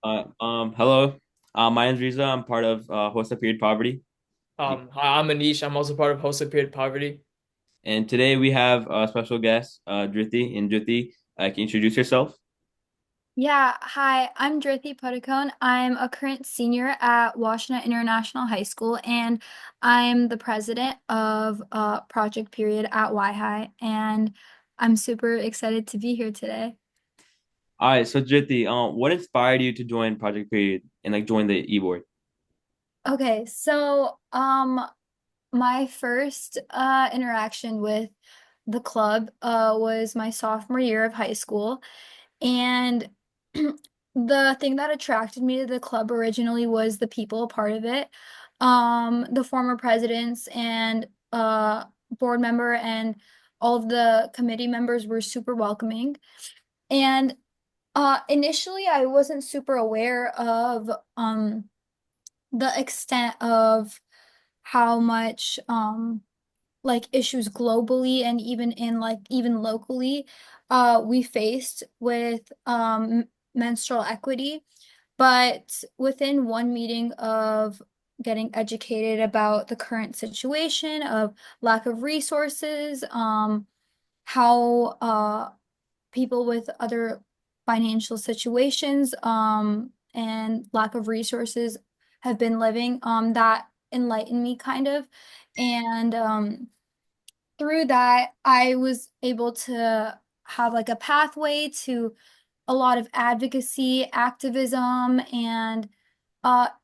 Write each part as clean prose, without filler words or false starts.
Hello. My name's Riza. I'm part of Host of Period Poverty, Hi, I'm Anish. I'm also part of Hosted Period Poverty. and today we have a special guest, Driti. And Driti, can you introduce yourself? Yeah, hi, I'm Dhrithi Padukone. I'm a current senior at Washtenaw International High School, and I'm the president of Project Period at Y-High, and I'm super excited to be here today. All right. So Driti, what inspired you to join Project Period and like join the e-board? Okay, so my first interaction with the club was my sophomore year of high school, and the thing that attracted me to the club originally was the people a part of it. The former presidents and board member and all of the committee members were super welcoming. And initially I wasn't super aware of the extent of how much like issues globally and even in like even locally we faced with menstrual equity. But within one meeting of getting educated about the current situation of lack of resources, how people with other financial situations and lack of resources have been living, that enlightened me kind of. And through that, I was able to have like a pathway to a lot of advocacy, activism, and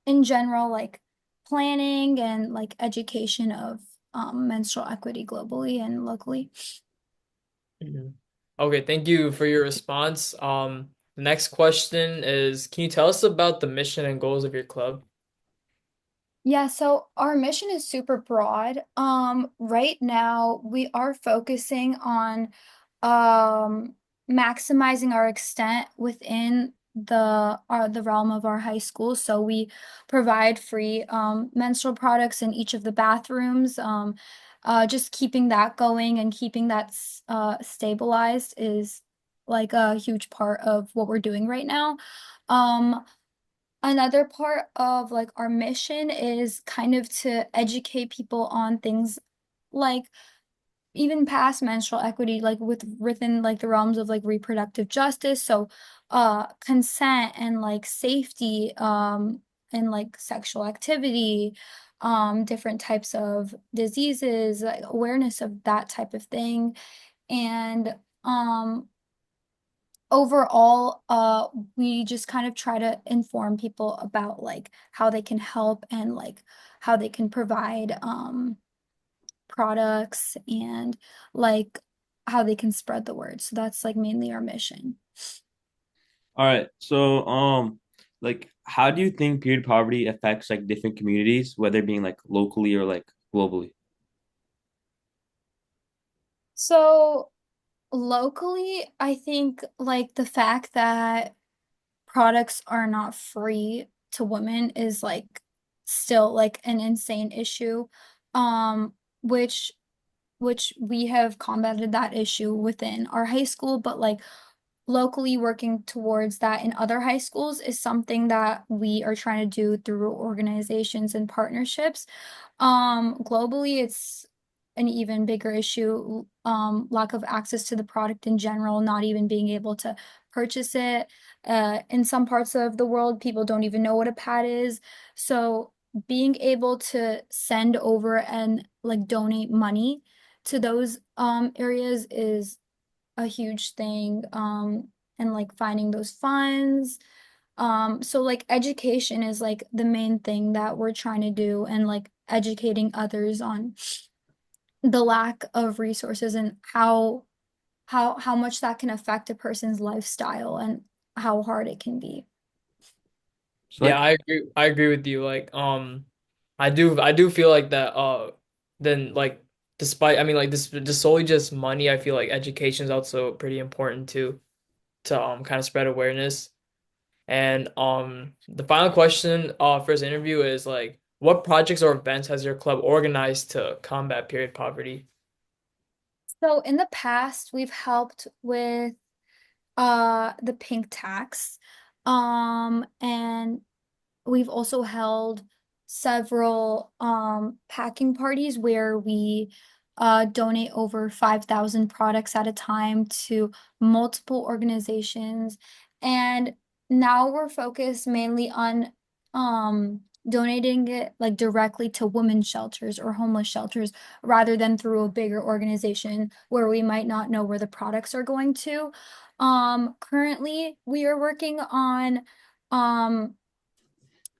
in general, like planning and like education of menstrual equity globally and locally. Mhm. Okay, thank you for your response. The next question is, can you tell us about the mission and goals of your club? Yeah, so our mission is super broad. Right now we are focusing on um maximizing our extent within the realm of our high school. So we provide free menstrual products in each of the bathrooms. Just keeping that going and keeping that stabilized is like a huge part of what we're doing right now. Um, Another part of like our mission is kind of to educate people on things like even past menstrual equity, like within like the realms of like reproductive justice. So consent and like safety and like sexual activity, different types of diseases, like awareness of that type of thing. And um overall, we just kind of try to inform people about like how they can help and like how they can provide products and like how they can spread the word. So that's like mainly our mission. All right. So like how do you think period poverty affects like different communities, whether being like locally or like globally? So locally, I think like the fact that products are not free to women is like still like an insane issue. Um, which we have combated that issue within our high school, but like locally working towards that in other high schools is something that we are trying to do through organizations and partnerships. Globally, it's an even bigger issue, lack of access to the product in general, not even being able to purchase it. In some parts of the world, people don't even know what a pad is. So being able to send over and like donate money to those areas is a huge thing. And like finding those funds. So like education is like the main thing that we're trying to do and like educating others on the lack of resources and how much that can affect a person's lifestyle and how hard it can be. So Yeah, like I agree. I agree with you. I do feel like that. Then like, despite I mean, like this just solely just money. I feel like education is also pretty important too to kind of spread awareness. And the final question for this interview is like, what projects or events has your club organized to combat period poverty? So in the past, we've helped with the pink tax. And we've also held several packing parties where we donate over 5,000 products at a time to multiple organizations. And now we're focused mainly on donating it like directly to women's shelters or homeless shelters rather than through a bigger organization where we might not know where the products are going to. Currently we are working on um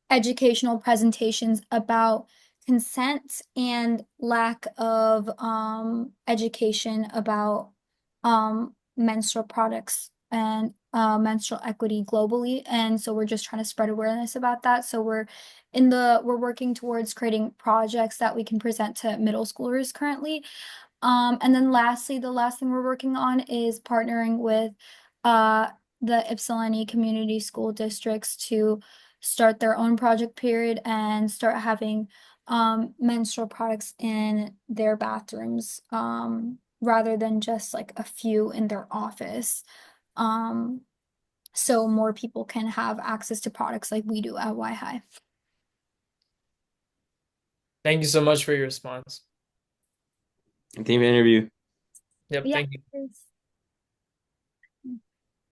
educational presentations about consent and lack of education about menstrual products and menstrual equity globally. And so we're just trying to spread awareness about that. So we're working towards creating projects that we can present to middle schoolers currently. And then lastly, the last thing we're working on is partnering with uh, the Ypsilanti community school districts to start their own project period and start having menstrual products in their bathrooms rather than just like a few in their office. Um, so more people can have access to products like we do at Y High. Thank you so much for your response. Thank you for the interview. Yep, Yeah. thank you.